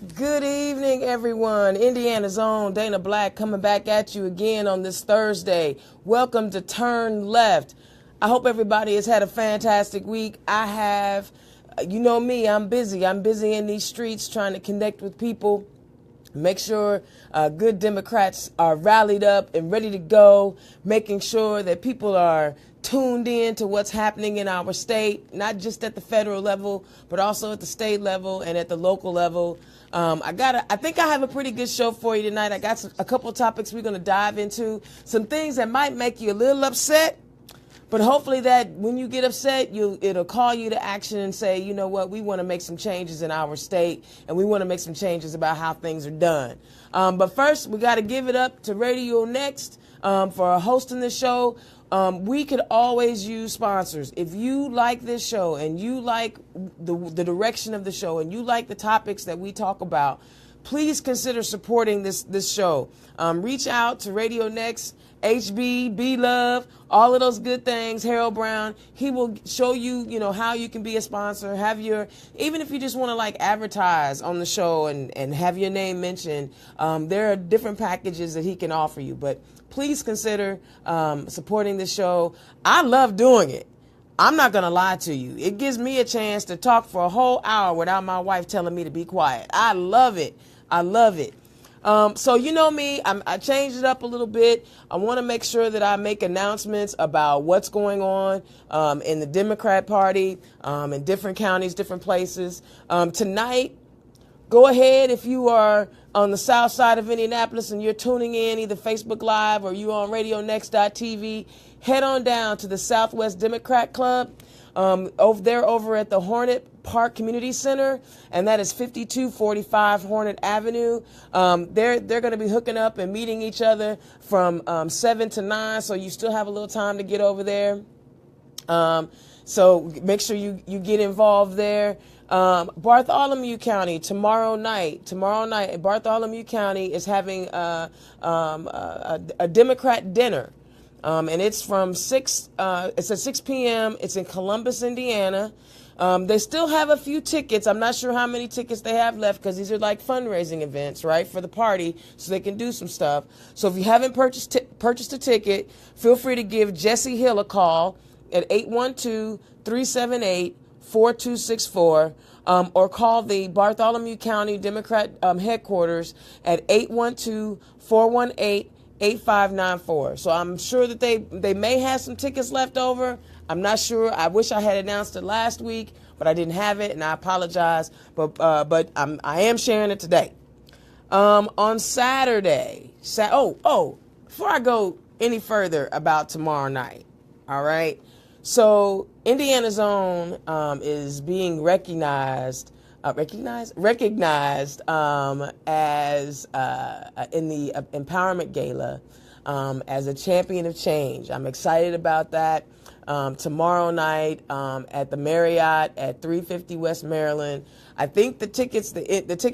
Good evening, everyone. Indiana's own Dana Black coming back at you again on this Thursday. Welcome to Turn Left. I hope everybody has had a fantastic week. I have. You know me, I'm busy. I'm busy in these streets trying to connect with people. Make sure good Democrats are rallied up and ready to go, making sure that people are tuned in to what's happening in our state, not just at the federal level, but also at the state level and at the local level. I think I have a pretty good show for you tonight. I got a couple of topics we're going to dive into, some things that might make you a little upset. But hopefully that when you get upset, it'll call you to action and say, you know what, we want to make some changes in our state and we want to make some changes about how things are done. But first, we got to give it up to Radio Next for hosting the show. We could always use sponsors. If you like this show and you like the direction of the show and you like the topics that we talk about, please consider supporting this show. Reach out to Radio Next, HB, B Love, all of those good things. Harold Brown, he will show you, how you can be a sponsor. Even if you just want to like advertise on the show and have your name mentioned, there are different packages that he can offer you. But please consider supporting the show. I love doing it. I'm not going to lie to you. It gives me a chance to talk for a whole hour without my wife telling me to be quiet. I love it. I love it. So you know me, I changed it up a little bit. I want to make sure that I make announcements about what's going on in the Democrat Party, in different counties, different places. Tonight, go ahead if you are on the south side of Indianapolis and you're tuning in either Facebook Live or you on RadioNext.tv, head on down to the Southwest Democrat Club. Over at the Hornet Park Community Center, and that is 5245 Hornet Avenue. They're going to be hooking up and meeting each other from 7 to 9, so you still have a little time to get over there. So make sure you get involved there. Bartholomew County tomorrow night, Bartholomew County is having a Democrat dinner. And it's from 6, it's at 6 p.m. It's in Columbus, Indiana. They still have a few tickets. I'm not sure how many tickets they have left because these are like fundraising events, right, for the party so they can do some stuff. So if you haven't purchased a ticket, feel free to give Jesse Hill a call at 812-378-4264 or call the Bartholomew County Democrat headquarters at 812-418-8594. So I'm sure that they may have some tickets left over. I'm not sure. I wish I had announced it last week, but I didn't have it, and I apologize. But I am sharing it today. On Saturday. Before I go any further about tomorrow night, all right. So Indiana's own is being recognized as in the Empowerment Gala as a champion of change. I'm excited about that. Tomorrow night at the Marriott at 350 West Maryland. I think the ticket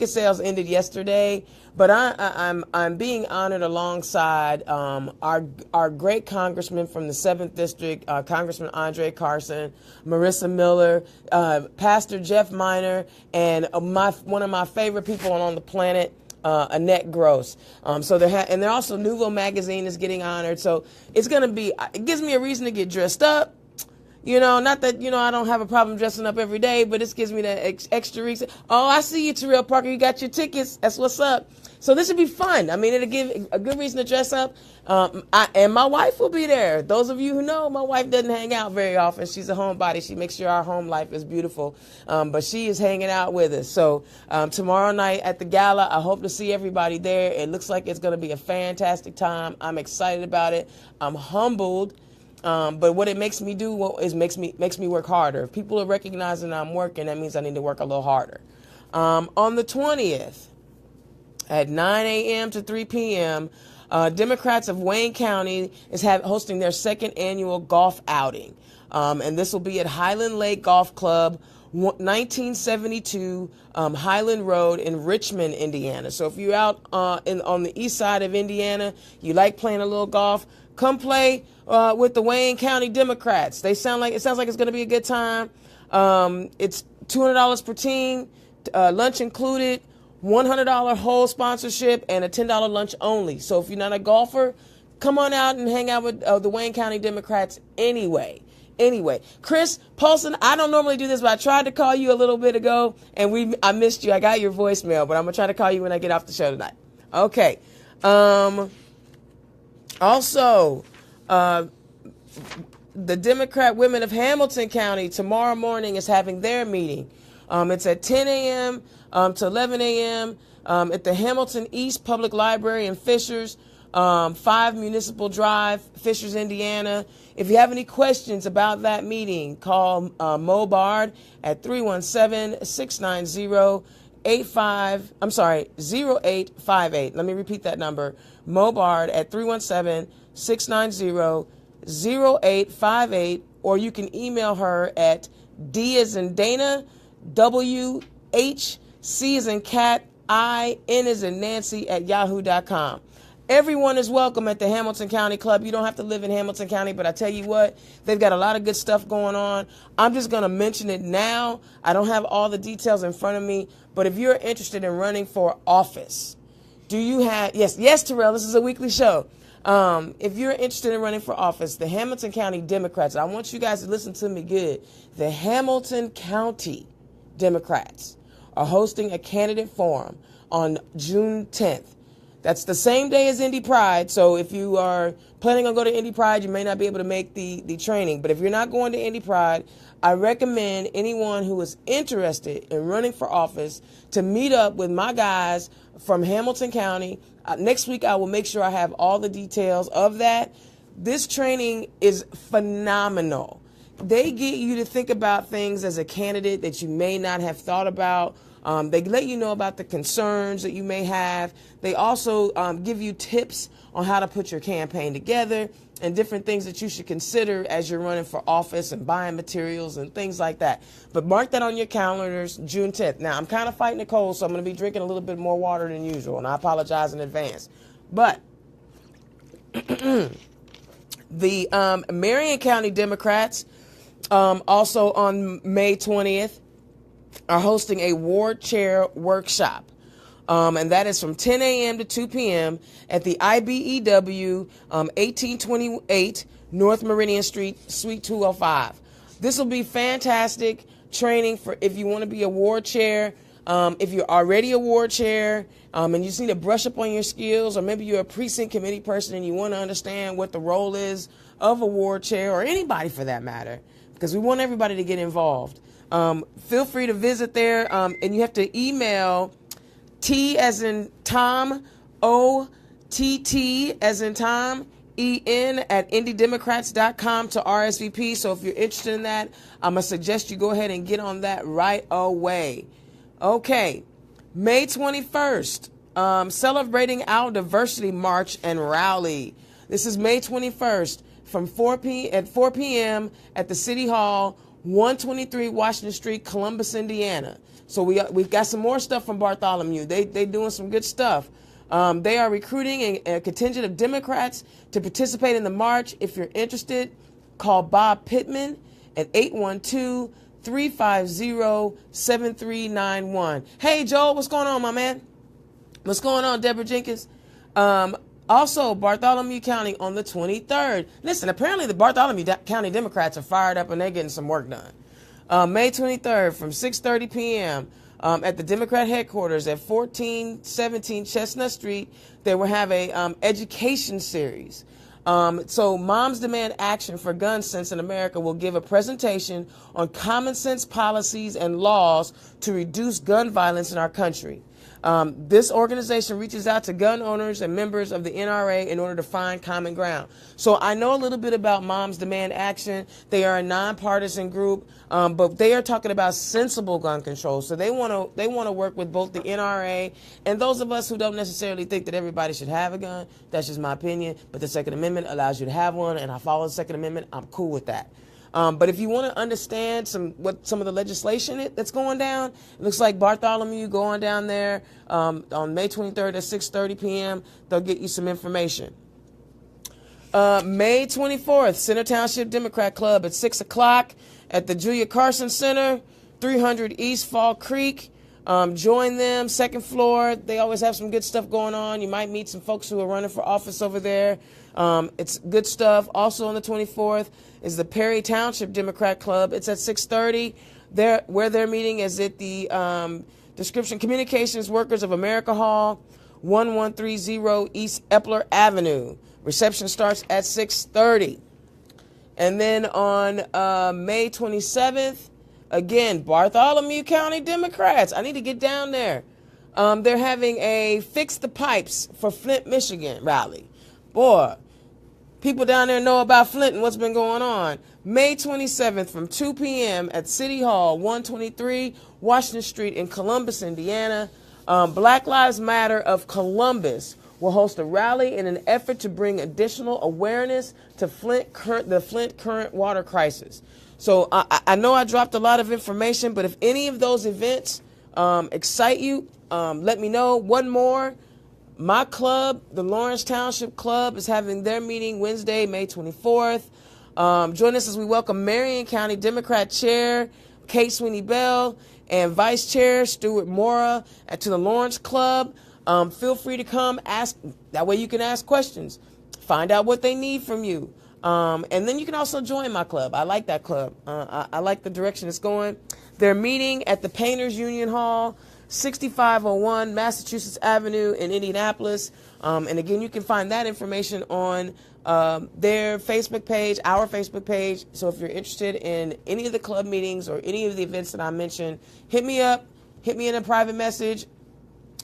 sales ended yesterday, but I'm being honored alongside our great congressman from the 7th District, Congressman Andre Carson, Marissa Miller, Pastor Jeff Minor, and one of my favorite people on the planet, Annette Gross. So they're also Nouveau Magazine is getting honored. So it gives me a reason to get dressed up. Not that, I don't have a problem dressing up every day, but this gives me that extra reason. Oh, I see you, Terrell Parker. You got your tickets. That's what's up. So this would be fun. I mean, it'll give a good reason to dress up. And my wife will be there. Those of you who know, my wife doesn't hang out very often. She's a homebody. She makes sure our home life is beautiful. But she is hanging out with us. So tomorrow night at the gala, I hope to see everybody there. It looks like it's going to be a fantastic time. I'm excited about it. I'm humbled. But what it makes me do is makes me work harder. If people are recognizing I'm working, that means I need to work a little harder. On the 20th, at 9 a.m. to 3 p.m., Democrats of Wayne County is hosting their second annual golf outing. And this will be at Highland Lake Golf Club, 1972 Highland Road in Richmond, Indiana. So if you're out on the east side of Indiana, you like playing a little golf, come play with the Wayne County Democrats. It sounds like it's going to be a good time. It's $200 per team, lunch included. $100 whole sponsorship and a $10 lunch only. So if you're not a golfer, come on out and hang out with the Wayne County Democrats anyway. Anyway, Chris Paulson, I don't normally do this, but I tried to call you a little bit ago, and I missed you. I got your voicemail, but I'm going to try to call you when I get off the show tonight. Okay. Also, the Democrat Women of Hamilton County tomorrow morning is having their meeting. It's at 10 a.m. To 11 a.m. At the Hamilton East Public Library in Fishers, 5 Municipal Drive, Fishers, Indiana. If you have any questions about that meeting, call Mo Bard at 317-690-0858. Let me repeat that number. Mo Bard at 317-690-0858, or you can email her at D as in Dana, W H C as in cat, I N as in Nancy at yahoo.com. Everyone is welcome at the Hamilton County Club. You don't have to live in Hamilton County, but I tell you what, they've got a lot of good stuff going on. I'm just going to mention it now. I don't have all the details in front of me, but if you're interested in running for office, do you have, yes, Terrell, this is a weekly show. If you're interested in running for office, the Hamilton County Democrats, I want you guys to listen to me good. The Hamilton County Democrats are hosting a candidate forum on June 10th. That's the same day as Indy Pride, so if you are planning on going to Indy Pride, you may not be able to make the training. But if you're not going to Indy Pride, I recommend anyone who is interested in running for office to meet up with my guys from Hamilton County. Next week, I will make sure I have all the details of that. This training is phenomenal. They get you to think about things as a candidate that you may not have thought about. They let you know about the concerns that you may have. They also give you tips on how to put your campaign together and different things that you should consider as you're running for office and buying materials and things like that. But mark that on your calendars, June 10th. Now, I'm kind of fighting the cold, so I'm going to be drinking a little bit more water than usual, and I apologize in advance. But the Marion County Democrats, also on May 20th, are hosting a ward chair workshop. And that is from 10 a.m. to 2 p.m. at the IBEW 1828 North Meridian Street, Suite 205. This will be fantastic training for if you want to be a ward chair, if you're already a ward chair, and you just need to brush up on your skills, or maybe you're a precinct committee person and you want to understand what the role is of a ward chair, or anybody for that matter, because we want everybody to get involved. Feel free to visit there, and you have to email T as in Tom, OTT as in Tom, EN at IndyDemocrats.com to RSVP. So if you're interested in that, I'm going to suggest you go ahead and get on that right away. Okay, May 21st, celebrating our Diversity March and Rally. This is May 21st from 4 p.m. at the City Hall, 123 Washington Street, Columbus, Indiana. So we've got some more stuff from Bartholomew. They doing some good stuff. They are recruiting a contingent of Democrats to participate in the march. If you're interested, call Bob Pittman at 812-350-7391. Hey, Joel, what's going on, my man? What's going on, Deborah Jenkins? Also, Bartholomew County on the 23rd. Listen, apparently the Bartholomew County Democrats are fired up and they're getting some work done. May 23rd from 6:30 p.m. At the Democrat headquarters at 1417 Chestnut Street, they will have a education series. So Moms Demand Action for Gun Sense in America will give a presentation on common sense policies and laws to reduce gun violence in our country. This organization reaches out to gun owners and members of the NRA in order to find common ground. So I know a little bit about Moms Demand Action. They are a nonpartisan group, but they are talking about sensible gun control. So they want to work with both the NRA and those of us who don't necessarily think that everybody should have a gun. That's just my opinion. But the Second Amendment allows you to have one, and I follow the Second Amendment. I'm cool with that. But if you want to understand some of the legislation that's going down, it looks like Bartholomew going down there on May 23rd at 6:30 p.m. They'll get you some information. May 24th, Center Township Democrat Club at 6 o'clock at the Julia Carson Center, 300 East Fall Creek. Join them, second floor. They always have some good stuff going on. You might meet some folks who are running for office over there. It's good stuff. Also on the 24th is the Perry Township Democrat Club. It's at 6:30. Where they're meeting is at the Description Communications Workers of America Hall, 1130 East Epler Avenue. Reception starts at 6:30. And then on May 27th, again, Bartholomew County Democrats. I need to get down there. They're having a Fix the Pipes for Flint, Michigan rally. Boy, people down there know about Flint and what's been going on. May 27th from 2 p.m. at City Hall, 123 Washington Street in Columbus, Indiana. Black Lives Matter of Columbus will host a rally in an effort to bring additional awareness to the Flint current water crisis. So I know I dropped a lot of information, but if any of those events excite you, let me know. One more. My club, the Lawrence Township Club, is having their meeting Wednesday, May 24th. Join us as we welcome Marion County Democrat Chair Kate Sweeney Bell and Vice Chair Stuart Mora to the Lawrence Club. Feel free to come ask. That way you can ask questions, find out what they need from you. And then you can also join my club. I like that club. I like the direction it's going. They're meeting at the Painters Union Hall, 6501 Massachusetts Avenue in Indianapolis. And again, you can find that information on their Facebook page, our Facebook page. So if you're interested in any of the club meetings or any of the events that I mentioned, hit me up, hit me in a private message,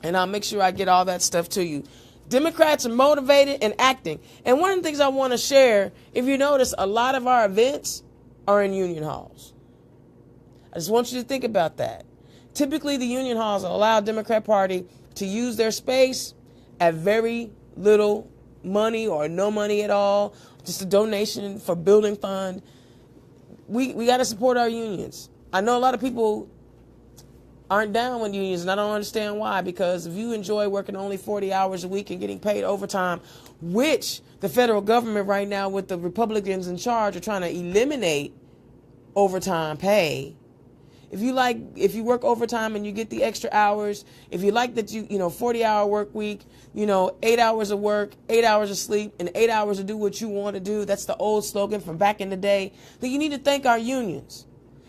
and I'll make sure I get all that stuff to you. Democrats are motivated and acting. And one of the things I want to share, if you notice, a lot of our events are in union halls. I just want you to think about that. Typically, the union halls allow Democrat Party to use their space at very little money or no money at all, just a donation for building fund. We got to support our unions. I know a lot of people aren't down with unions, and I don't understand why, because if you enjoy working only 40 hours a week and getting paid overtime, which the federal government right now with the Republicans in charge are trying to eliminate overtime pay. If you work overtime and you get the extra hours, if you like that 40-hour work week, 8 hours of work, 8 hours of sleep, and 8 hours to do what you want to do, that's the old slogan from back in the day, then you need to thank our unions.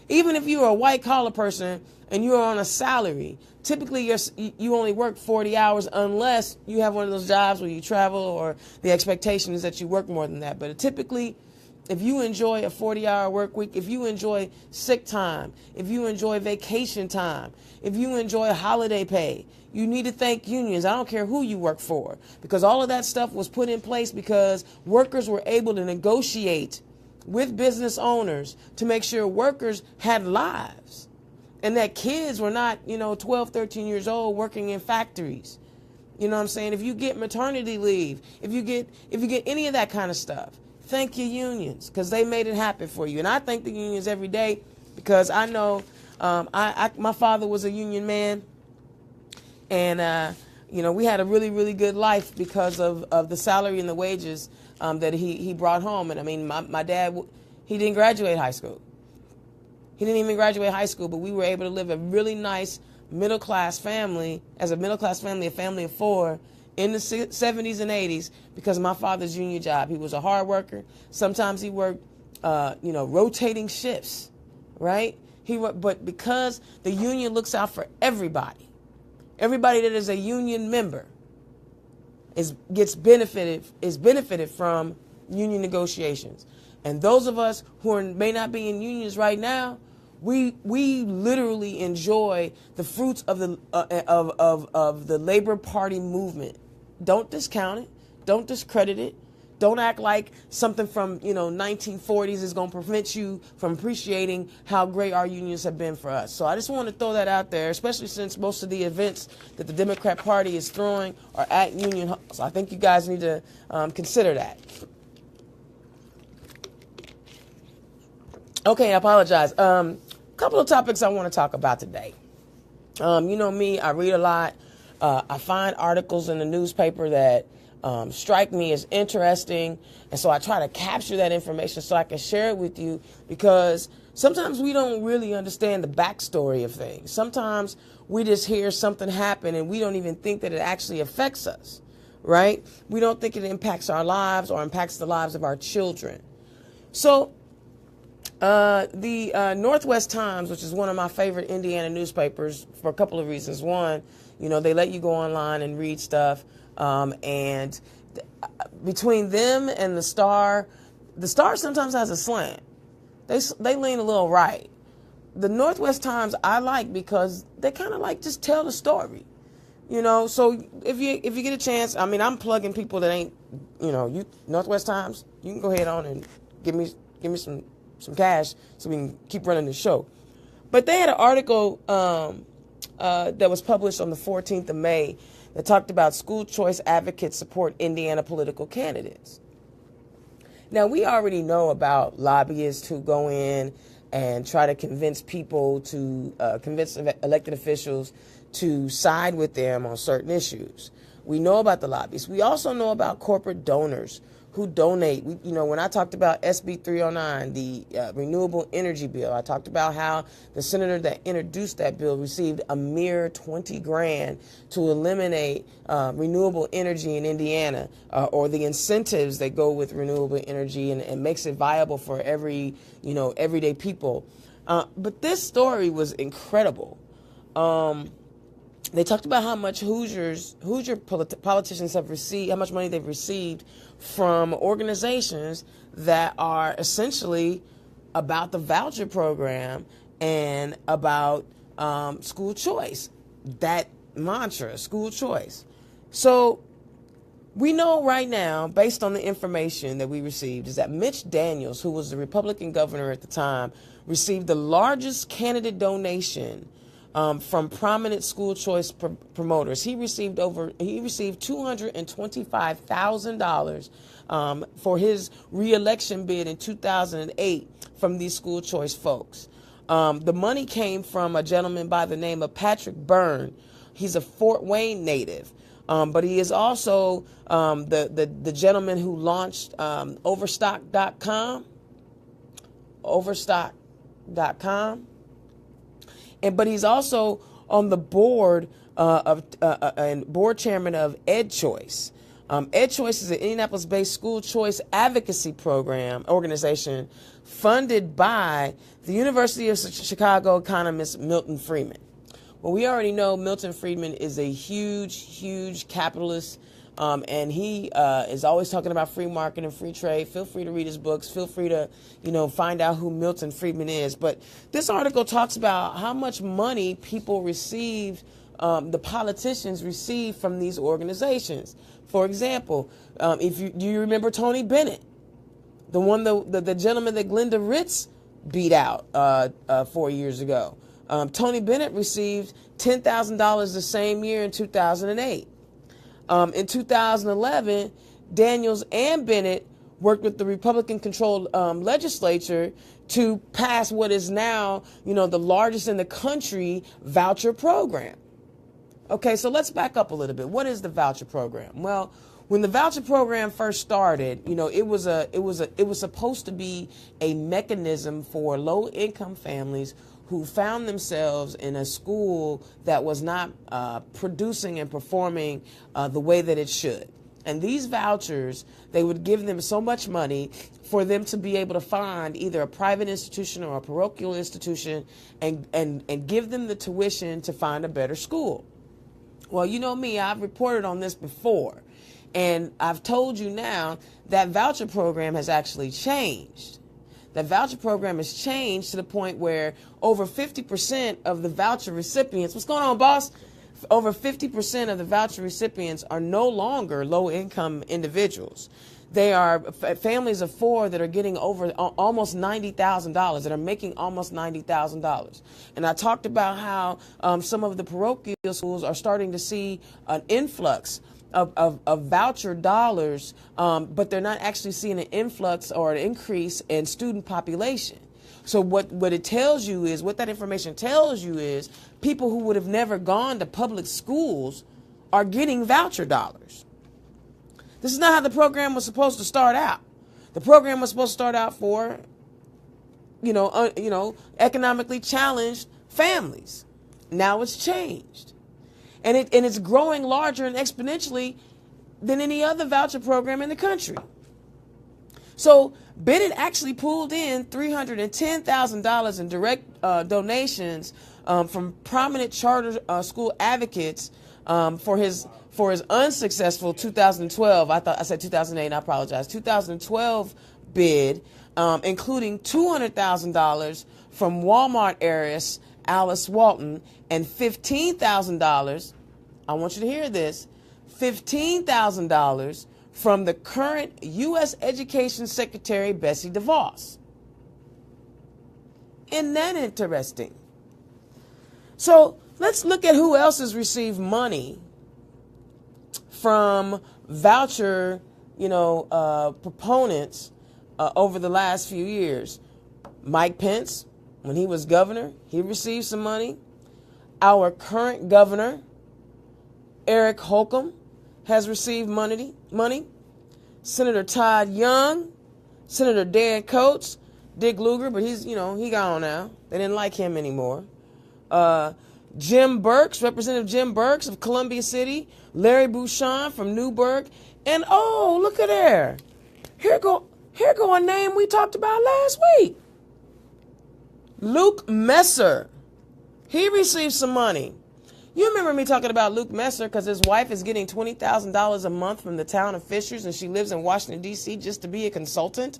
Even if you're a white-collar person and you're on a salary, typically you only work 40 hours unless you have one of those jobs where you travel or the expectation is that you work more than that. But typically, if you enjoy a 40-hour work week, if you enjoy sick time, if you enjoy vacation time, if you enjoy holiday pay, you need to thank unions. I don't care who you work for, because all of that stuff was put in place because workers were able to negotiate with business owners to make sure workers had lives and that kids were not, 12, 13 years old working in factories. You know what I'm saying? If you get maternity leave, if you get any of that kind of stuff, thank your unions, because they made it happen for you. And I thank the unions every day, because I know my father was a union man, and we had a really, really good life because of the salary and the wages that he brought home. And I mean, my dad, he didn't graduate high school. He didn't even graduate high school, but we were able to live a really nice middle-class family, a family of four, in the 70s and 80s, because of my father's union job. He was a hard worker. Sometimes he worked, rotating shifts, right? But because the union looks out for everybody that is a union member is benefited from union negotiations. And those of us who may not be in unions right now, we literally enjoy the fruits of the Labor Party movement. Don't discount it. Don't discredit it. Don't act like something from 1940s is going to prevent you from appreciating how great our unions have been for us. So I just want to throw that out there, especially since most of the events that the Democrat Party is throwing are at union halls. So I think you guys need to consider that. Okay, I apologize. Couple of topics I want to talk about today. Me, I read a lot. I find articles in the newspaper that strike me as interesting, and so I try to capture that information so I can share it with you, because Sometimes we don't really understand the backstory of things. Sometimes we just hear something happen and we don't even think that it actually affects us, right? We don't think it impacts our lives or impacts the lives of our children. So the Northwest Times, which is one of my favorite Indiana newspapers for a couple of reasons. One, they let you go online and read stuff. And between them and the Star sometimes has a slant. They lean a little right. The Northwest Times I like because they kind of like just tell the story, So if you get a chance, I'm plugging people that ain't, you Northwest Times. You can go ahead on and give me some cash so we can keep running the show. But they had an article that was published on the 14th of May that talked about school choice advocates support Indiana political candidates. Now, we already know about lobbyists who go in and try to convince people convince elected officials to side with them on certain issues. We know about the lobbyists. We also know about corporate donors who donate. When I talked about SB 309, the renewable energy bill, I talked about how the senator that introduced that bill received a mere $20,000 to eliminate renewable energy in Indiana, or the incentives that go with renewable energy, and makes it viable for everyday people. But this story was incredible. They talked about how much Hoosier politicians have received, how much money they've received from organizations that are essentially about the voucher program and about school choice. That mantra, school choice. So we know right now, based on the information that we received, is that Mitch Daniels, who was the Republican governor at the time, received the largest candidate donation from prominent school choice promoters. He received $225,000 for his re-election bid in 2008 from these school choice folks. The money came from a gentleman by the name of Patrick Byrne. He's a Fort Wayne native, but he is also the gentleman who launched Overstock.com. Overstock.com. But he's also on the board and board chairman of EdChoice. EdChoice is an Indianapolis-based school choice advocacy organization funded by the University of Chicago economist Milton Friedman. Well, we already know Milton Friedman is a huge capitalist, and he is always talking about free market and free trade. Feel free to read his books. Feel free to, find out who Milton Friedman is. But this article talks about how much money people receive, the politicians receive from these organizations. For example, do you remember Tony Bennett, the gentleman that Glenda Ritz beat out 4 years ago? Tony Bennett received $10,000 the same year in 2008. In 2011, Daniels and Bennett worked with the Republican-controlled legislature to pass what is now, the largest in the country voucher program. Okay, so let's back up a little bit. What is the voucher program? Well, when the voucher program first started, it was supposed to be a mechanism for low-income families who found themselves in a school that was not producing and performing the way that it should. And these vouchers, they would give them so much money for them to be able to find either a private institution or a parochial institution and give them the tuition to find a better school. Well, you know me, I've reported on this before. And I've told you now that voucher program has actually changed. The voucher program has changed to the point where over 50% of the voucher recipients, what's going on, boss? Over 50% of the voucher recipients are no longer low-income individuals. They are families of four that are getting over almost $90,000, that are making almost $90,000. And I talked about how some of the parochial schools are starting to see an influx of voucher dollars, but they're not actually seeing an influx or an increase in student population. So what it tells you is, what that information tells you is, people who would have never gone to public schools are getting voucher dollars. This is not how the program was supposed to start out. The program was supposed to start out for economically challenged families. Now it's changed. And it's growing larger and exponentially than any other voucher program in the country. So Bennett actually pulled in $310,000 in direct donations from prominent charter school advocates for his unsuccessful 2012. I said 2008. I apologize. 2012 bid, including $200,000 from Walmart heiress Alice Walton and $15,000. I want you to hear this: $15,000 from the current U.S. Education Secretary, Betsy DeVos. Isn't that interesting? So let's look at who else has received money from voucher, proponents over the last few years. Mike Pence, when he was governor, he received some money. Our current governor, Eric Holcomb, has received money. Senator Todd Young, Senator Dan Coates, Dick Lugar, but he's gone now. They didn't like him anymore. Jim Burks, Representative Jim Burks of Columbia City, Larry Bouchon from Newburgh, and oh, look at there. Here go a name we talked about last week. Luke Messer. He received some money. You remember me talking about Luke Messer because his wife is getting $20,000 a month from the town of Fishers, and she lives in Washington, D.C. just to be a consultant.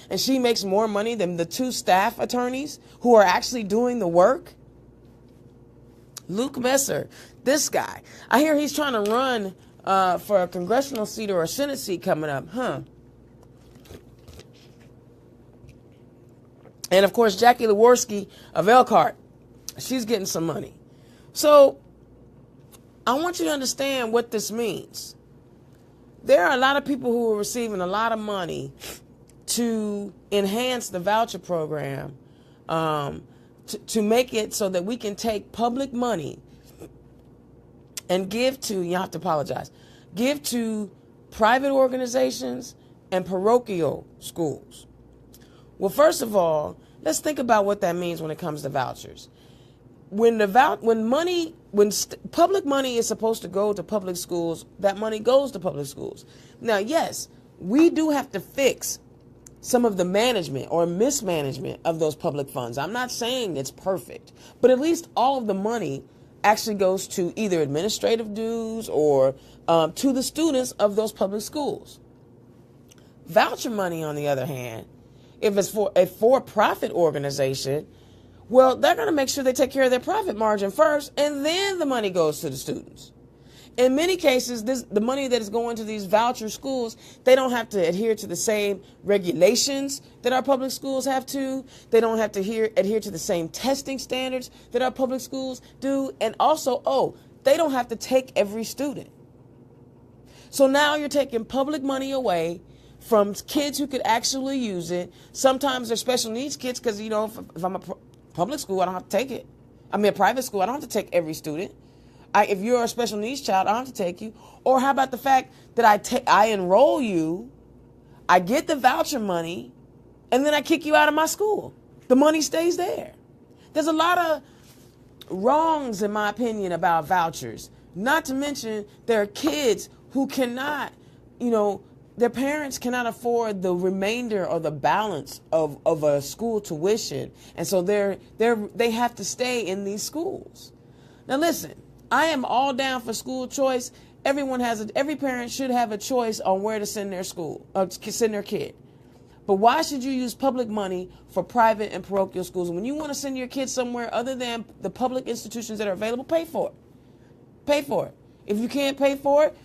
And she makes more money than the 2 staff attorneys who are actually doing the work. Luke Messer, this guy. I hear he's trying to run for a congressional seat or a Senate seat coming up, huh? And, of course, Jackie Lewinsky of Elkhart, she's getting some money. So I want you to understand what this means. There are a lot of people who are receiving a lot of money to enhance the voucher program, to make it so that we can take public money and give to private organizations and parochial schools. Well, first of all, let's think about what that means when it comes to vouchers. When public money is supposed to go to public schools, that money goes to public schools. Now, yes, we do have to fix some of the management or mismanagement of those public funds. I'm not saying it's perfect, but at least all of the money actually goes to either administrative dues or to the students of those public schools. Voucher money, on the other hand, if it's for a for-profit organization, well, they're going to make sure they take care of their profit margin first, and then the money goes to the students. In many cases, the money that is going to these voucher schools, they don't have to adhere to the same regulations that our public schools have to. They don't have to adhere to the same testing standards that our public schools do. And also, they don't have to take every student. So now you're taking public money away from kids who could actually use it. Sometimes they're special needs kids because, if I'm a public school, I don't have to take it. I'm in a private school, I don't have to take every student. If you're a special needs child, I don't have to take you. Or how about the fact that I enroll you, I get the voucher money, and then I kick you out of my school. The money stays there. There's a lot of wrongs, in my opinion, about vouchers. Not to mention there are kids who cannot, their parents cannot afford the remainder or the balance of a school tuition. And so they have to stay in these schools. Now listen, I am all down for school choice. Every parent should have a choice on where to send send their kid. But why should you use public money for private and parochial schools? When you want to send your kids somewhere other than the public institutions that are available, pay for it. Pay for it. If you can't pay for it,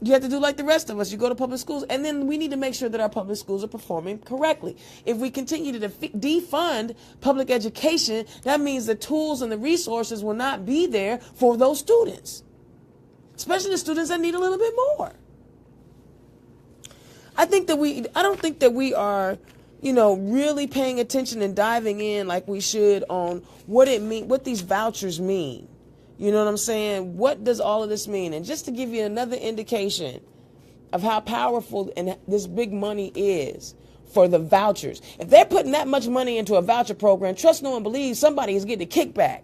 you have to do like the rest of us. You go to public schools, and then we need to make sure that our public schools are performing correctly. If we continue to defund public education, that means the tools and the resources will not be there for those students, especially the students that need a little bit more. I don't think that we are, really paying attention and diving in like we should on what these vouchers mean. You know what I'm saying? What does all of this mean? And just to give you another indication of how powerful and this big money is for the vouchers. If they're putting that much money into a voucher program, trust, know, and believe somebody is getting a kickback.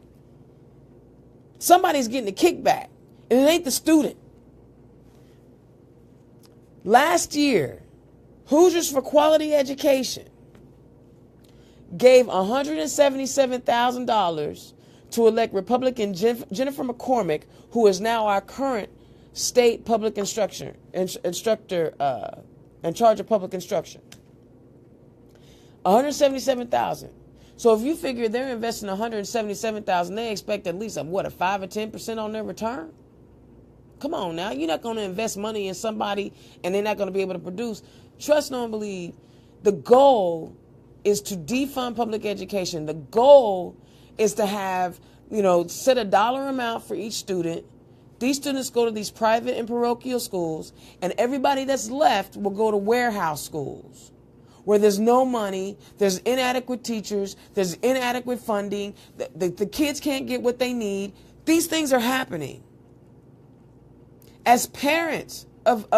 Somebody's getting a kickback, and it ain't the student. Last year, Hoosiers for Quality Education gave $177,000 to elect Republican Jennifer McCormick, who is now our current state public instructor in charge of public instruction. $177,000. So if you figure they're investing $177,000, they expect at least a 5 or 10% on their return. Come on now, you're not going to invest money in somebody and they're not going to be able to produce. Trust, know, and believe. The goal is to defund public education. The goal is to have, set a dollar amount for each student. These students go to these private and parochial schools, and everybody that's left will go to warehouse schools where there's no money, there's inadequate teachers, there's inadequate funding, the kids can't get what they need. These things are happening. As parents of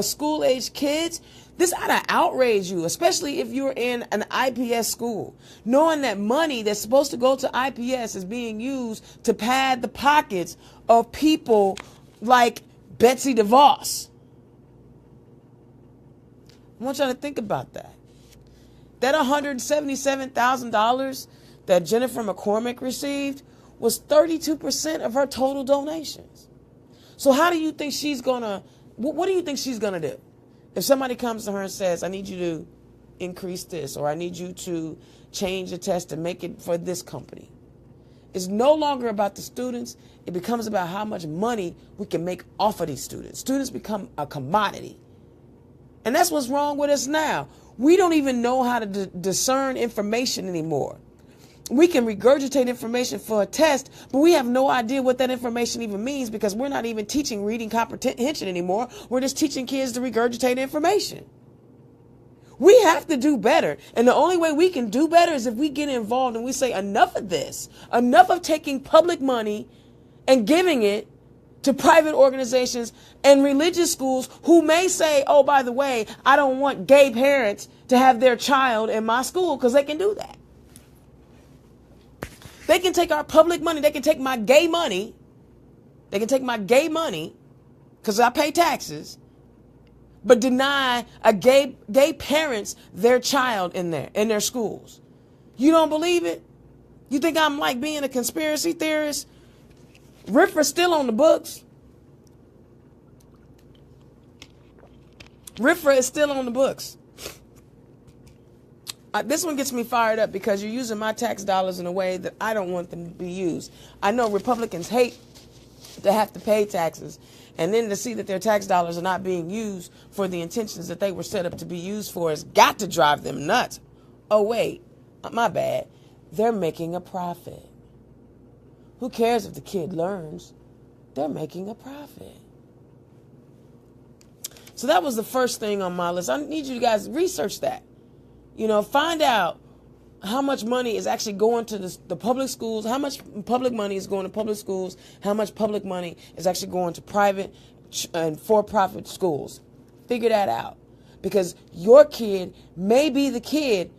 school-aged kids, this ought to outrage you, especially if you're in an IPS school, knowing that money that's supposed to go to IPS is being used to pad the pockets of people like Betsy DeVos. I want y'all to think about that. That $177,000 that Jennifer McCormick received was 32% of her total donations. So how do you think she's going to, what do you think she's going to do? If somebody comes to her and says, I need you to increase this, or I need you to change the test and make it for this company. It's no longer about the students. It becomes about how much money we can make off of these students. Students become a commodity. And that's what's wrong with us now. We don't even know how to discern information anymore. We can regurgitate information for a test, but we have no idea what that information even means because we're not even teaching reading comprehension anymore. We're just teaching kids to regurgitate information. We have to do better. And the only way we can do better is if we get involved and we say enough of this, enough of taking public money and giving it to private organizations and religious schools who may say, oh, by the way, I don't want gay parents to have their child in my school, because they can do that. They can take our public money. They can take my gay money. They can take my gay money because I pay taxes, but deny a gay parents their child in their schools. You don't believe it? You think I'm like being a conspiracy theorist? RFRA's still on the books. RFRA is still on the books. This one gets me fired up because you're using my tax dollars in a way that I don't want them to be used. I know Republicans hate to have to pay taxes, and then to see that their tax dollars are not being used for the intentions that they were set up to be used for has got to drive them nuts. Oh, wait, my bad. They're making a profit. Who cares if the kid learns? They're making a profit. So that was the first thing on my list. I need you guys to research that. Find out how much money is actually going to the public schools, how much public money is going to public schools, how much public money is actually going to private and for-profit schools. Figure that out. Because your kid may be the kid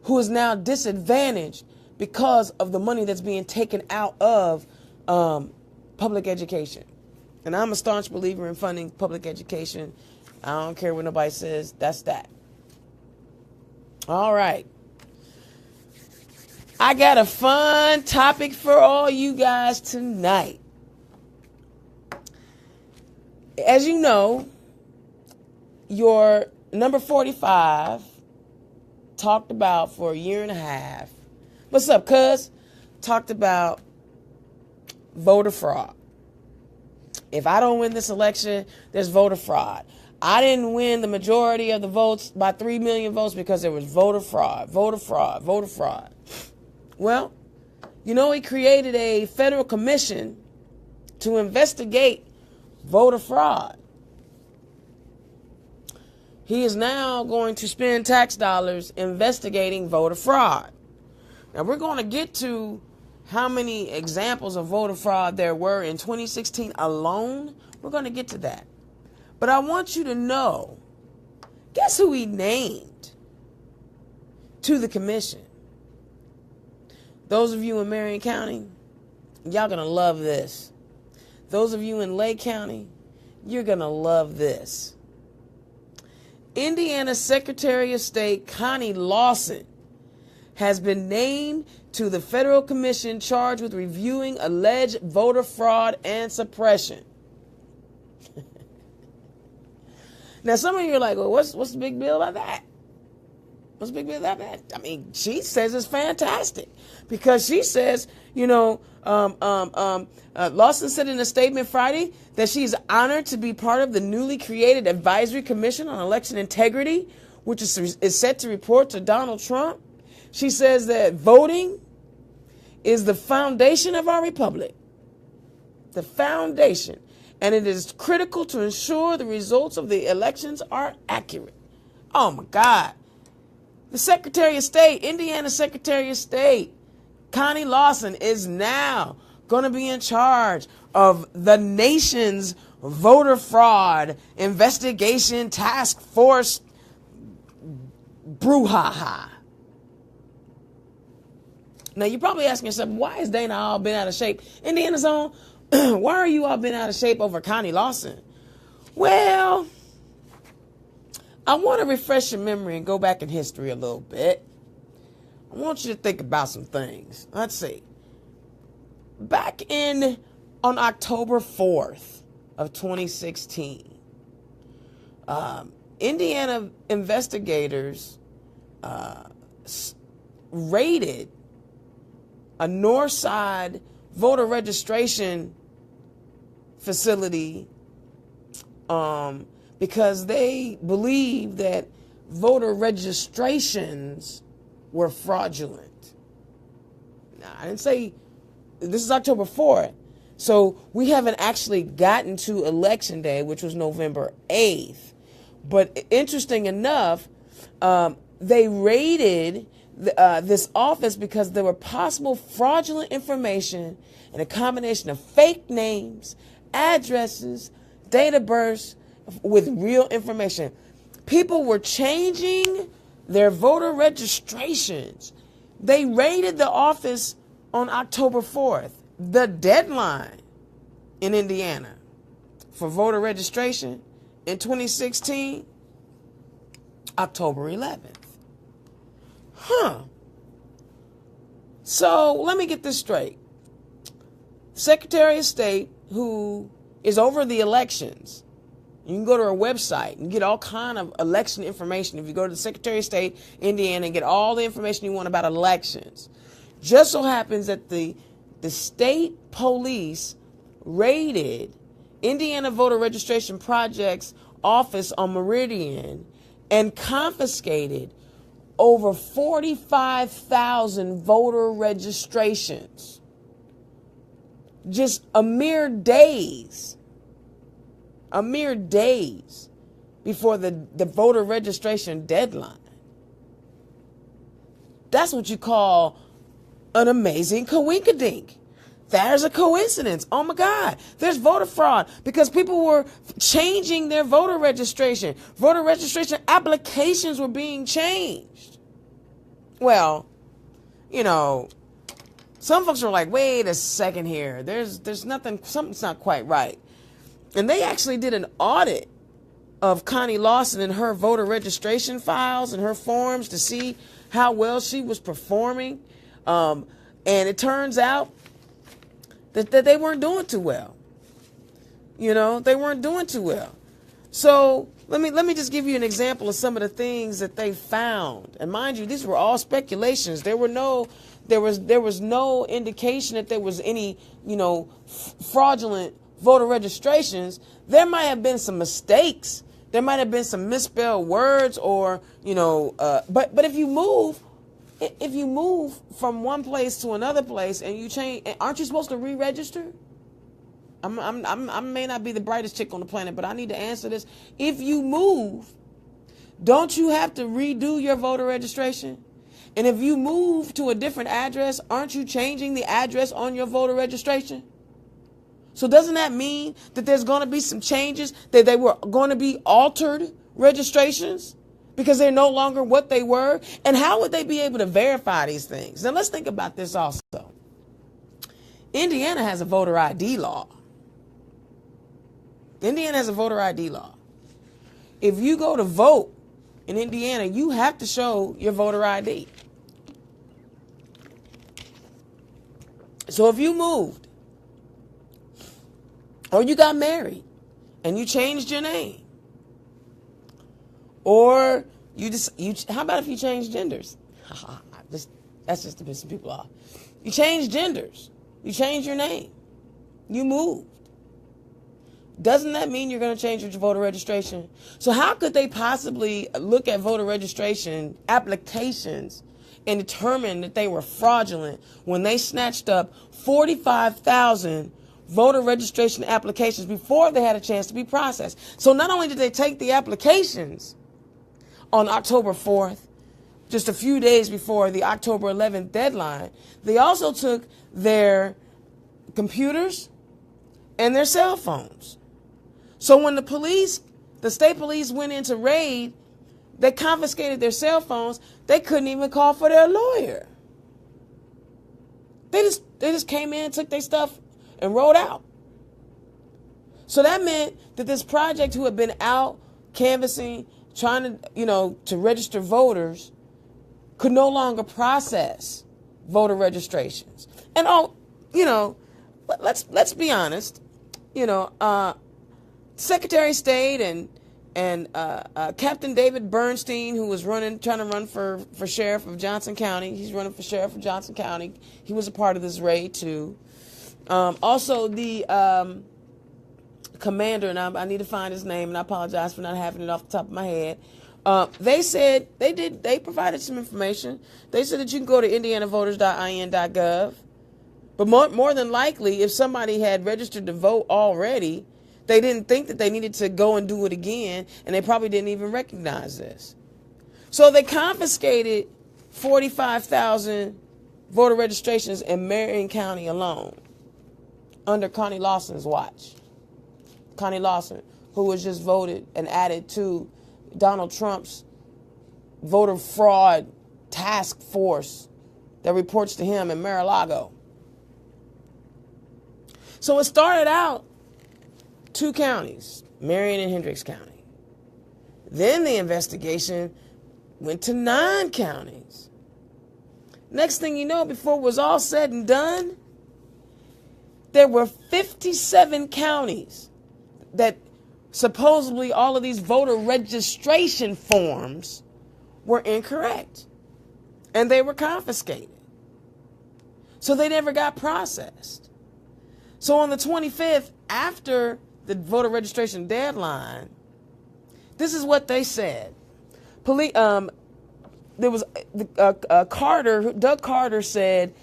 who is now disadvantaged because of the money that's being taken out of public education. And I'm a staunch believer in funding public education. I don't care what nobody says. That's that. All right. I got a fun topic for all you guys tonight. As you know, your number 45 talked about for a year and a half. What's up, cuz? Talked about voter fraud. If I don't win this election, there's voter fraud. I didn't win the majority of the votes by 3 million votes because there was voter fraud, voter fraud, voter fraud. Well, he created a federal commission to investigate voter fraud. He is now going to spend tax dollars investigating voter fraud. Now, we're going to get to how many examples of voter fraud there were in 2016 alone. We're going to get to that. But I want you to know, guess who he named to the commission. Those of you in Marion County, y'all going to love this. Those of you in Lake County, you're going to love this. Indiana Secretary of State Connie Lawson has been named to the federal commission charged with reviewing alleged voter fraud and suppression. Now, some of you are like, well, what's the big deal about that? What's the big deal about that? I mean, she says it's fantastic because she says, Lawson said in a statement Friday that she's honored to be part of the newly created Advisory Commission on Election Integrity, which is set to report to Donald Trump. She says that voting is the foundation of our republic, the foundation, and it is critical to ensure the results of the elections are accurate. Oh, my God. The Secretary of State, Indiana Secretary of State, Connie Lawson, is now going to be in charge of the nation's voter fraud investigation task force brouhaha. Now, you're probably asking yourself, why is Dana all been out of shape? Indiana Zone, why are you all been out of shape over Connie Lawson? Well, I want to refresh your memory and go back in history a little bit. I want you to think about some things. Let's see. Back on October 4th of 2016, Indiana investigators raided a Northside voter registration facility because they believed that voter registrations were fraudulent. Now, I didn't say this is October 4th, so we haven't actually gotten to Election Day, which was November 8th. But interesting enough, they raided this office because there were possible fraudulent information and a combination of fake names, addresses, date of birth with real information. People were changing their voter registrations. They raided the office on October 4th. The deadline in Indiana for voter registration in 2016, October 11th. So let me get this straight. Secretary of State, who is over the elections, you can go to her website and get all kind of election information. If you go to the Secretary of State, Indiana, and get all the information you want about elections. Just so happens that the state police raided Indiana Voter Registration Project's office on Meridian and confiscated over 45,000 voter registrations. Just a mere days before the voter registration deadline. That's what you call an amazing coinkydink. There's a coincidence. Oh my God. There's voter fraud because people were changing their voter registration. Voter registration applications were being changed. Well, some folks are like, wait a second here. There's nothing, something's not quite right. And they actually did an audit of Connie Lawson and her voter registration files and her forms to see how well she was performing. And it turns out that they weren't doing too well. They weren't doing too well. So let me just give you an example of some of the things that they found. And mind you, these were all speculations. There was no indication that there was any, fraudulent voter registrations. There might have been some mistakes. There might have been some misspelled words or, but if you move from one place to another place and you change, aren't you supposed to re-register? I may not be the brightest chick on the planet, but I need to answer this. If you move, don't you have to redo your voter registration? And if you move to a different address, aren't you changing the address on your voter registration? So doesn't that mean that there's going to be some changes, that they were going to be altered registrations? because they're no longer what they were. And how would they be able to verify these things? Now, let's think about this also. Indiana has a voter ID law. Indiana has a voter ID law. If you go to vote in Indiana, you have to show your voter ID. So if you moved or you got married and you changed your name, or how about if you change genders? That's just to piss some people off. You change genders. You change your name. You moved. Doesn't that mean you're going to change your voter registration? So how could they possibly look at voter registration applications and determine that they were fraudulent when they snatched up 45,000 voter registration applications before they had a chance to be processed? So not only did they take the applications on October 4th, just a few days before the October 11th deadline, they also took their computers and their cell phones. So when the state police went in to raid, they confiscated their cell phones. They couldn't even call for their lawyer. They just came in, took their stuff, and rode out. So that meant that this project, who had been out canvassing, trying to register voters, could no longer process voter registrations. And let's be honest, Secretary of State and Captain David Bernstein, who was trying to run for sheriff of Johnson County. He's running for sheriff of Johnson County. He was a part of this raid too. Also the commander, and I need to find his name, and I apologize for not having it off the top of my head. They said they provided some information. They said that you can go to indianavoters.in.gov, but more than likely, if somebody had registered to vote already, they didn't think that they needed to go and do it again, and they probably didn't even recognize this. So they confiscated 45,000 voter registrations in Marion County alone under Connie Lawson's watch. Connie Lawson, who was just voted and added to Donald Trump's voter fraud task force that reports to him in Mar-a-Lago. So it started out 2 counties, Marion and Hendricks County. Then the investigation went to 9 counties. Next thing you know, before it was all said and done, there were 57 counties that supposedly all of these voter registration forms were incorrect. And they were confiscated. So they never got processed. So on the 25th, after the voter registration deadline, this is what they said. There was Doug Carter said,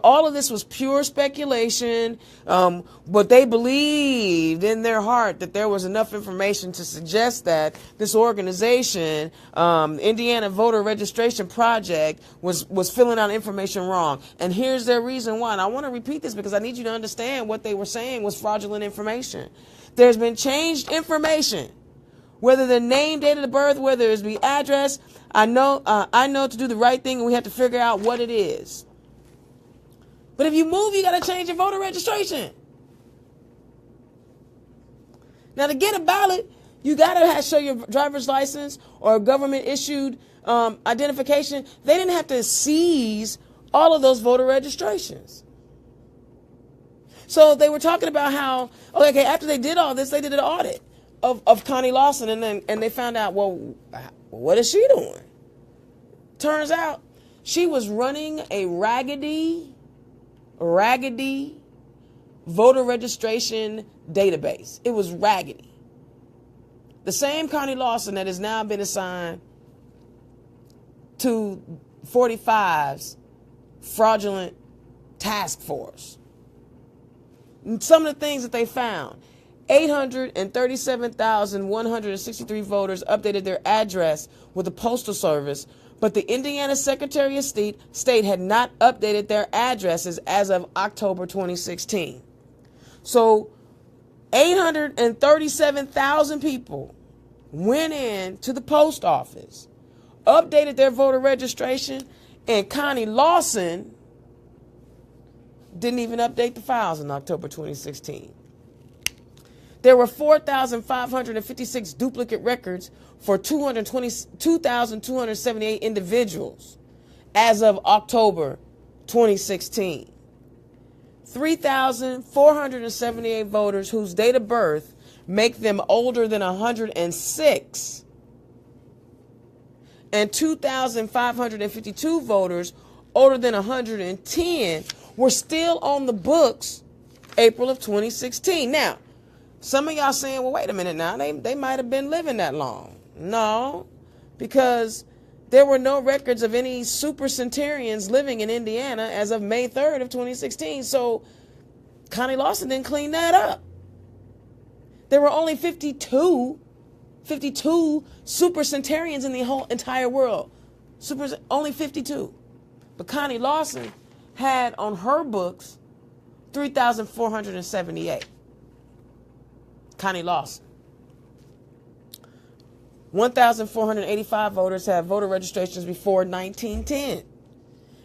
all of this was pure speculation, but they believed in their heart that there was enough information to suggest that this organization, Indiana Voter Registration Project, was filling out information wrong. And here's their reason why. And I want to repeat this because I need you to understand what they were saying was fraudulent information. There's been changed information, whether the name, date of birth, whether it's the address. I know to do the right thing, and we have to figure out what it is. But if you move, you got to change your voter registration. Now, to get a ballot, you got to show your driver's license or a government-issued identification. They didn't have to seize all of those voter registrations. So they were talking about how, okay, after they did all this, they did an audit of Connie Lawson, and they found out, well, what is she doing? Turns out she was running a raggedy voter registration database. It was raggedy. The same Connie Lawson that has now been assigned to 45's fraudulent task force. And some of the things that they found: 837,163 voters updated their address with the Postal Service, but the Indiana Secretary of State had not updated their addresses as of October 2016. So 837,000 people went in to the post office updated their voter registration, and Connie Lawson didn't even update the files in October 2016. There were 4,556 duplicate records for 2,278 individuals as of October 2016. 3,478 voters whose date of birth make them older than 106, and 2,552 voters older than 110 were still on the books April of 2016. Now, some of y'all saying, well, wait a minute now, they might have been living that long. No, because there were no records of any super centurions living in Indiana as of May 3rd of 2016. So Connie Lawson didn't clean that up. There were only 52 super centurions in the whole entire world. Only 52. But Connie Lawson had on her books 3,478. Connie Lawson. 1,485 voters had voter registrations before 1910,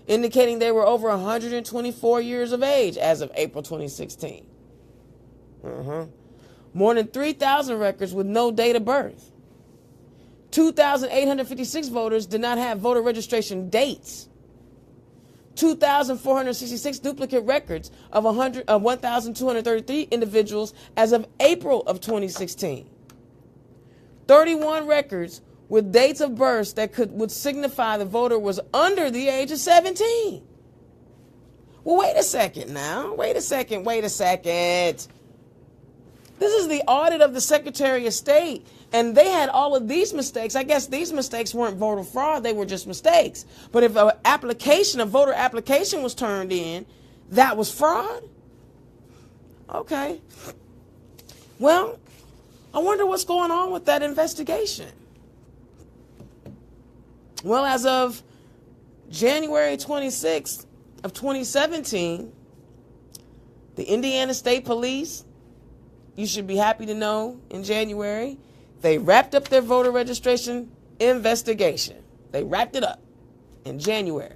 indicating they were over 124 years of age as of April 2016. More than 3,000 records with no date of birth. 2,856 voters did not have voter registration dates. 2,466 duplicate records of 1,233 individuals as of April of 2016. 31 records with dates of birth that would signify the voter was under the age of 17. Well, wait a second now. Wait a second. This is the audit of the Secretary of State, and they had all of these mistakes. I guess these mistakes weren't voter fraud, they were just mistakes. But if a voter application was turned in, that was fraud? Okay. Well, I wonder what's going on with that investigation. Well, as of January 26th of 2017, the Indiana State Police, you should be happy to know, in January, they wrapped up their voter registration investigation. They wrapped it up in January.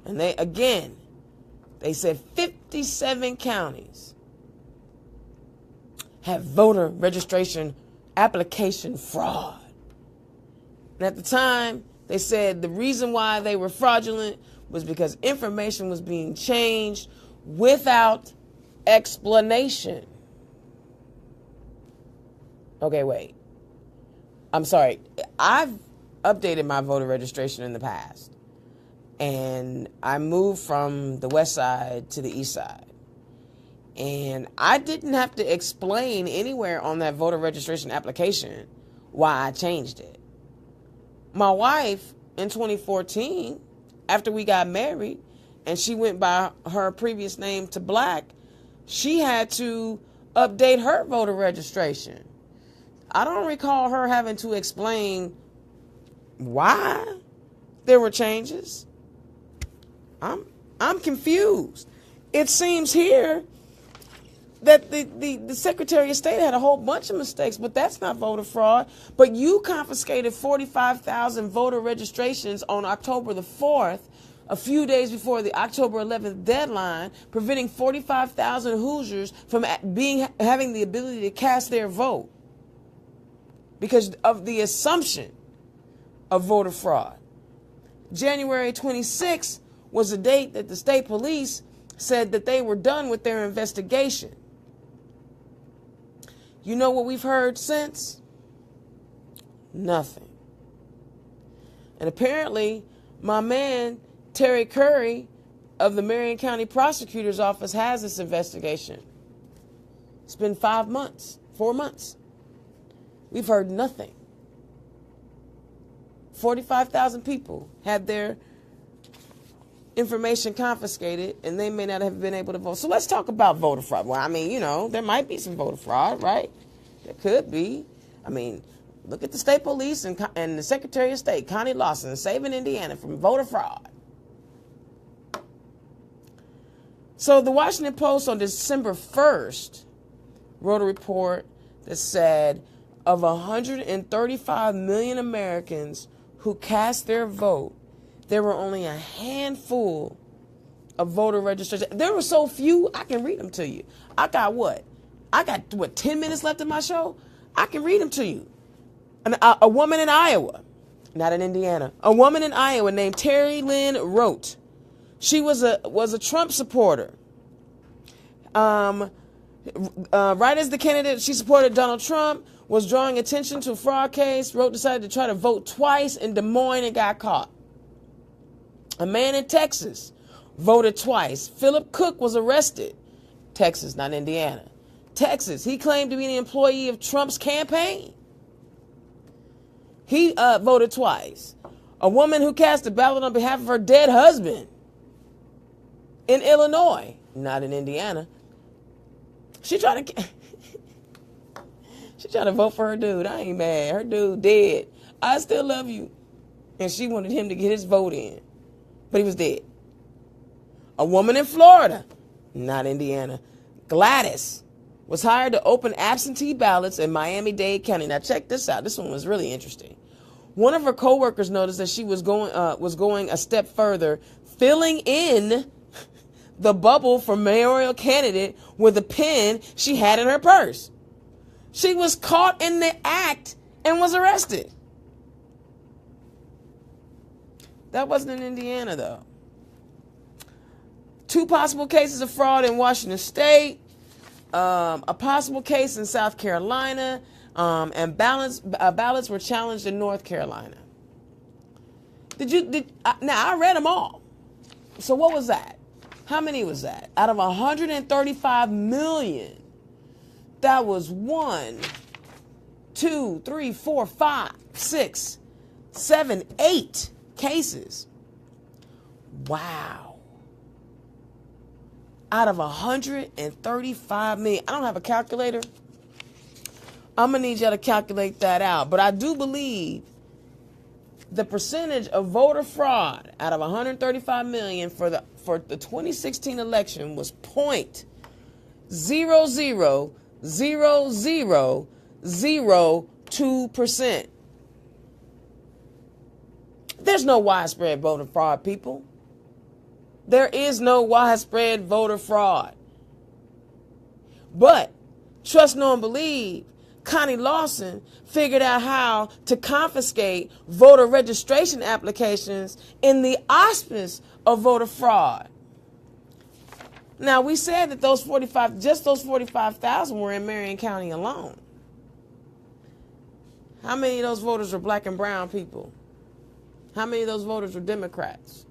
And they said 57 counties have voter registration application fraud. And at the time, they said the reason why they were fraudulent was because information was being changed without explanation. Okay, wait. I'm sorry. I've updated my voter registration in the past. And I moved from the west side to the east side. And I didn't have to explain anywhere on that voter registration application why I changed it. My wife, in 2014, after we got married, and she went by her previous name to Black, she had to update her voter registration. I don't recall her having to explain why there were changes. I'm confused. It seems here that the Secretary of State had a whole bunch of mistakes, but that's not voter fraud. But you confiscated 45,000 voter registrations on October the 4th, a few days before the October 11th deadline, preventing 45,000 Hoosiers from having the ability to cast their vote because of the assumption of voter fraud. January 26th was the date that the state police said that they were done with their investigation. You know what we've heard since? Nothing. And apparently, my man, Terry Curry of the Marion County Prosecutor's Office has this investigation. It's been 4 months. We've heard nothing. 45,000 people had their information confiscated, and they may not have been able to vote. So let's talk about voter fraud. Well, I mean, you know, there might be some voter fraud, right? There could be. I mean, look at the state police and the Secretary of State, Connie Lawson, saving Indiana from voter fraud. So the Washington Post on December 1st wrote a report that said of 135 million Americans who cast their vote, there were only a handful of voter registration. There were so few, I can read them to you. I got 10 minutes left in my show? I can read them to you. A woman in Iowa, not in Indiana, a woman in Iowa named Terry Lynn Rote. She was a Trump supporter. Right as the candidate, she supported Donald Trump, was drawing attention to a fraud case. Rote decided to try to vote twice in Des Moines and got caught. A man in Texas voted twice. Philip Cook was arrested. Texas, not Indiana. Texas. He claimed to be an employee of Trump's campaign. He voted twice. A woman who cast a ballot on behalf of her dead husband in Illinois, not in Indiana. She tried to vote for her dude. I ain't mad. Her dude dead. I still love you. And she wanted him to get his vote in. But he was dead. A woman in Florida, not Indiana. Gladys was hired to open absentee ballots in Miami-Dade County. Now check this out. This one was really interesting. One of her coworkers noticed that she was going a step further, filling in the bubble for mayoral candidate with a pen she had in her purse. She was caught in the act and was arrested. That wasn't in Indiana, though. 2 possible cases of fraud in Washington State, a possible case in South Carolina, and ballots were challenged in North Carolina. Now, I read them all. So what was that? How many was that? Out of 135 million, that was 1, 2, 3, 4, 5, 6, 7, 8 cases. Wow. Out of 135 million. I don't have a calculator. I'm going to need y'all to calculate that out. But I do believe the percentage of voter fraud out of 135 million for the 2016 election was 0.000002%. There's no widespread voter fraud, people. There is no widespread voter fraud. But, trust, know, and believe, Connie Lawson figured out how to confiscate voter registration applications in the auspice of voter fraud. Now, we said that those 45,000 were in Marion County alone. How many of those voters were black and brown people? How many of those voters were Democrats?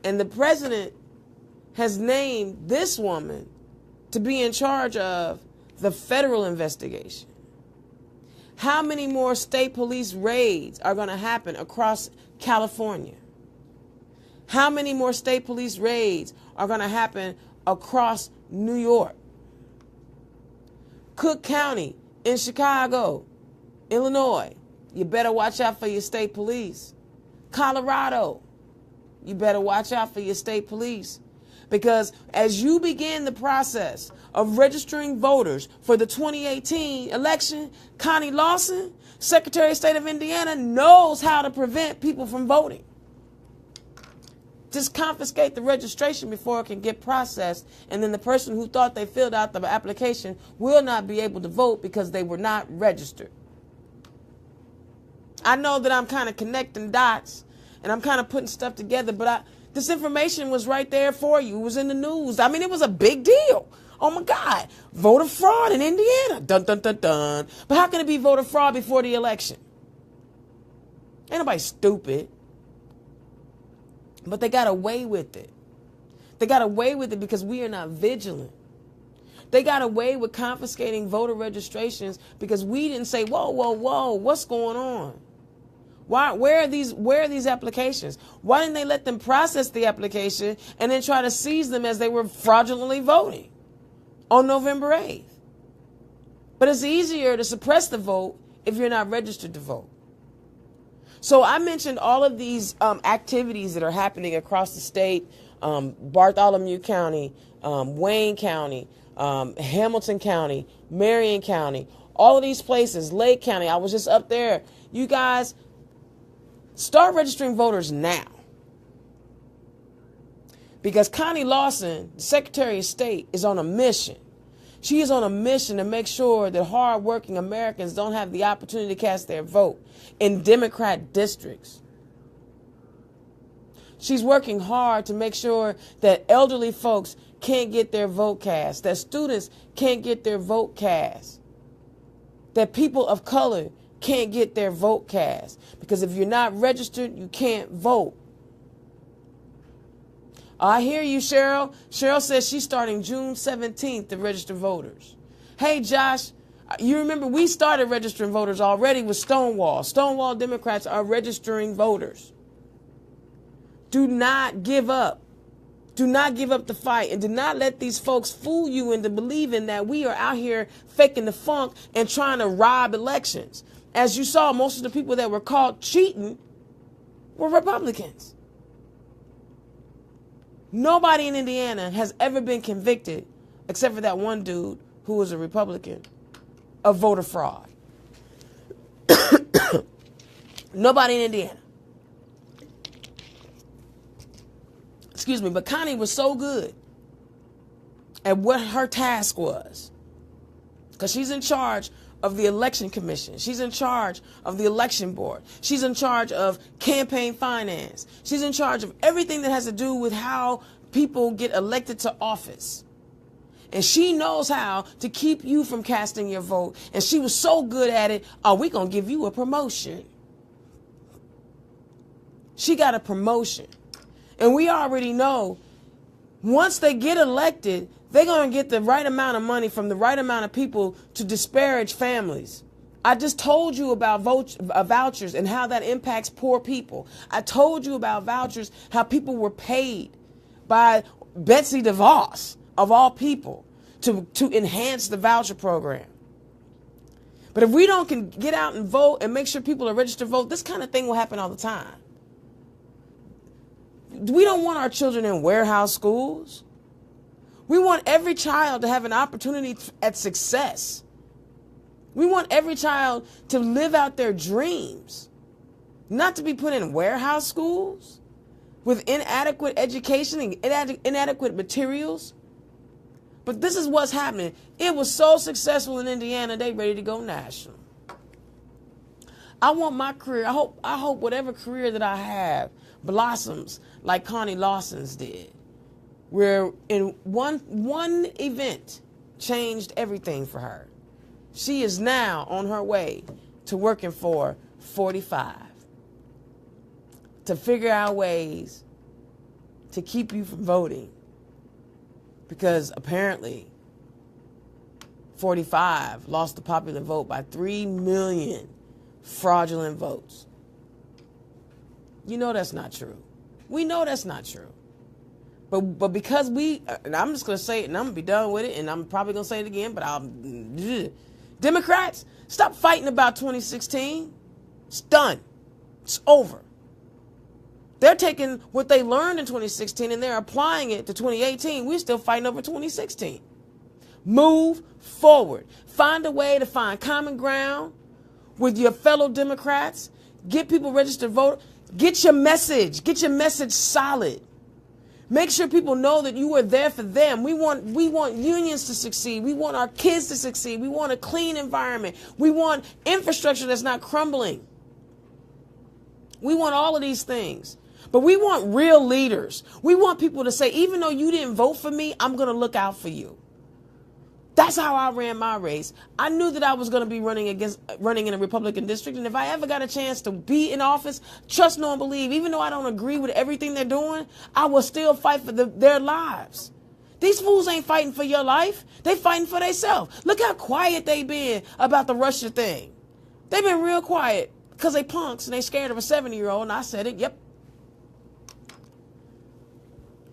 And the president has named this woman to be in charge of the federal investigation. How many more state police raids are going to happen across California? How many more state police raids are going to happen across New York? Cook County in Chicago, Illinois, you better watch out for your state police. Colorado, you better watch out for your state police. Because as you begin the process of registering voters for the 2018 election, Connie Lawson, Secretary of State of Indiana, knows how to prevent people from voting. Just confiscate the registration before it can get processed, and then the person who thought they filled out the application will not be able to vote because they were not registered. I know that I'm kind of connecting dots, and I'm kind of putting stuff together, but this information was right there for you. It was in the news. I mean, it was a big deal. Oh, my God. Voter fraud in Indiana. Dun, dun, dun, dun. But how can it be voter fraud before the election? Ain't nobody stupid. But they got away with it. They got away with it because we are not vigilant. They got away with confiscating voter registrations because we didn't say, whoa, whoa, whoa, what's going on? Where are these applications? Why didn't they let them process the application and then try to seize them as they were fraudulently voting on November 8th? But it's easier to suppress the vote if you're not registered to vote. So I mentioned all of these activities that are happening across the state, Bartholomew County, Wayne County, Hamilton County, Marion County, All of these places, Lake County, I was just up there. You guys, start registering voters now. Because Connie Lawson, the Secretary of State, is on a mission. She is on a mission to make sure that hardworking Americans don't have the opportunity to cast their vote in Democrat districts. She's working hard to make sure that elderly folks can't get their vote cast, that students can't get their vote cast, that people of color can't get their vote cast. Because if you're not registered, you can't vote. I hear you, Cheryl. Cheryl says she's starting June 17th to register voters. Hey, Josh, you remember we started registering voters already with Stonewall. Stonewall Democrats are registering voters. Do not give up. Do not give up the fight, and do not let these folks fool you into believing that we are out here faking the funk and trying to rob elections. As you saw, most of the people that were caught cheating were Republicans. Nobody in Indiana has ever been convicted, except for that one dude who was a Republican, of voter fraud. Nobody in Indiana. Excuse me, but Connie was so good at what her task was, because she's in charge of the election commission. She's in charge of the election board. She's in charge of campaign finance. She's in charge of everything that has to do with how people get elected to office. And she knows how to keep you from casting your vote. And she was so good at it, we going to give you a promotion. She got a promotion. And we already know once they get elected, they're going to get the right amount of money from the right amount of people to disparage families. I just told you about vouchers and how that impacts poor people. I told you about vouchers, how people were paid by Betsy DeVos, of all people, to enhance the voucher program. But if we don't get out and vote and make sure people are registered to vote, this kind of thing will happen all the time. We don't want our children in warehouse schools. We want every child to have an opportunity at success. We want every child to live out their dreams, not to be put in warehouse schools with inadequate education and inadequate materials. But this is what's happening. It was so successful in Indiana, they ready to go national. I want my career, I hope whatever career that I have blossoms like Connie Lawson's did, where in one event changed everything for her. She is now on her way to working for 45 to figure out ways to keep you from voting, because apparently 45 lost the popular vote by 3 million fraudulent votes. You know that's not true. We know that's not true. But because and I'm just going to say it and I'm going to be done with it, and I'm probably going to say it again, but Democrats, stop fighting about 2016. It's done. It's over. They're taking what they learned in 2016 and they're applying it to 2018. We're still fighting over 2016. Move forward. Find a way to find common ground with your fellow Democrats. Get people registered to vote. Get your message solid. Make sure people know that you are there for them. We want unions to succeed. We want our kids to succeed. We want a clean environment. We want infrastructure that's not crumbling. We want all of these things. But we want real leaders. We want people to say, even though you didn't vote for me, I'm going to look out for you. That's how I ran my race. I knew that I was going to be running in a Republican district. And if I ever got a chance to be in office, trust, know, and believe, even though I don't agree with everything they're doing, I will still fight for their lives. These fools ain't fighting for your life. They fighting for themselves. Look how quiet they been about the Russia thing. They've been real quiet because they punks and they scared of a 70-year-old. And I said it, yep.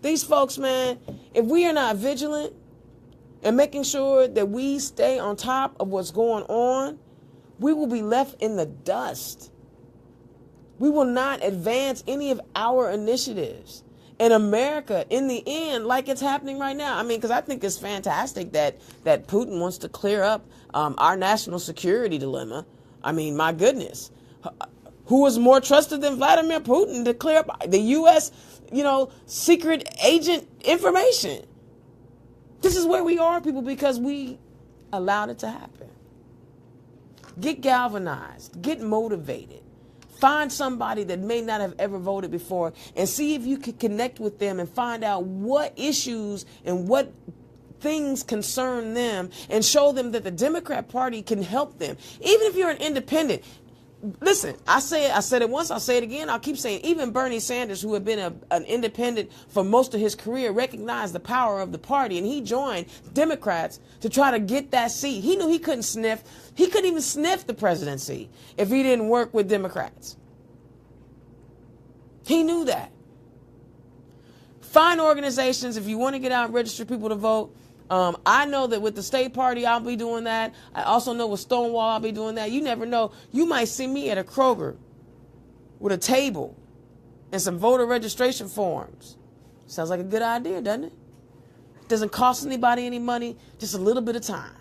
These folks, man, if we are not vigilant and making sure that we stay on top of what's going on, we will be left in the dust. We will not advance any of our initiatives in America in the end, like it's happening right now. I mean, because I think it's fantastic that Putin wants to clear up our national security dilemma. I mean, my goodness. Who is more trusted than Vladimir Putin to clear up the U.S., secret agent information? This is where we are, people, because we allowed it to happen. Get galvanized. Get motivated. Find somebody that may not have ever voted before and see if you can connect with them and find out what issues and what things concern them and show them that the Democrat Party can help them. Even if you're an independent. Listen, I said it once, I'll say it again, I'll keep saying, even Bernie Sanders, who had been an independent for most of his career, recognized the power of the party, and he joined Democrats to try to get that seat. He knew he couldn't even sniff the presidency if he didn't work with Democrats. He knew that. Find organizations if you want to get out and register people to vote. I know that with the state party, I'll be doing that. I also know with Stonewall, I'll be doing that. You never know. You might see me at a Kroger with a table and some voter registration forms. Sounds like a good idea, doesn't it? Doesn't cost anybody any money, just a little bit of time.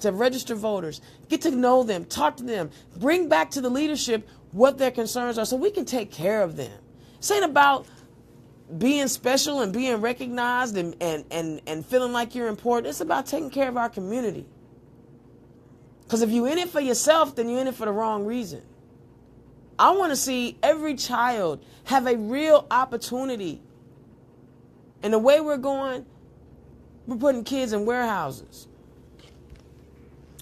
To register voters, get to know them, talk to them, bring back to the leadership what their concerns are so we can take care of them. This ain't about being special and being recognized and feeling like you're important. It's about taking care of our community. Because if you're in it for yourself, then you're in it for the wrong reason. I want to see every child have a real opportunity. And the way we're going, we're putting kids in warehouses.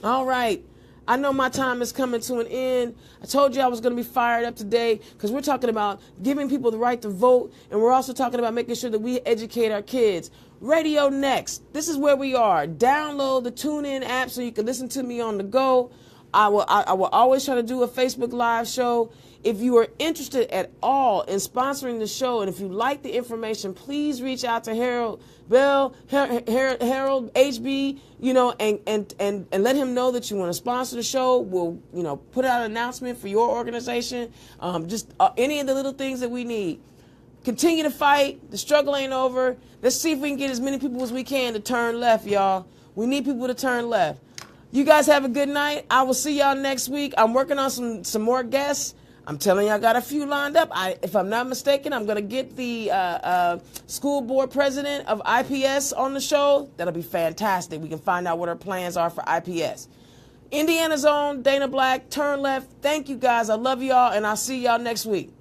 All right. I know my time is coming to an end. I told you I was going to be fired up today because we're talking about giving people the right to vote. And we're also talking about making sure that we educate our kids. Radio Next. This is where we are. Download the TuneIn app so you can listen to me on the go. I will always try to do a Facebook Live show. If you are interested at all in sponsoring the show, and if you like the information, please reach out to Harold Bell, Harold HB, and let him know that you want to sponsor the show. We'll, put out an announcement for your organization. Just any of the little things that we need. Continue to fight. The struggle ain't over. Let's see if we can get as many people as we can to turn left, y'all. We need people to turn left. You guys have a good night. I will see y'all next week. I'm working on some more guests. I'm telling you, I got a few lined up. If I'm not mistaken, I'm going to get the school board president of IPS on the show. That'll be fantastic. We can find out what her plans are for IPS. Indiana's own Dana Black, turn left. Thank you, guys. I love y'all, and I'll see y'all next week.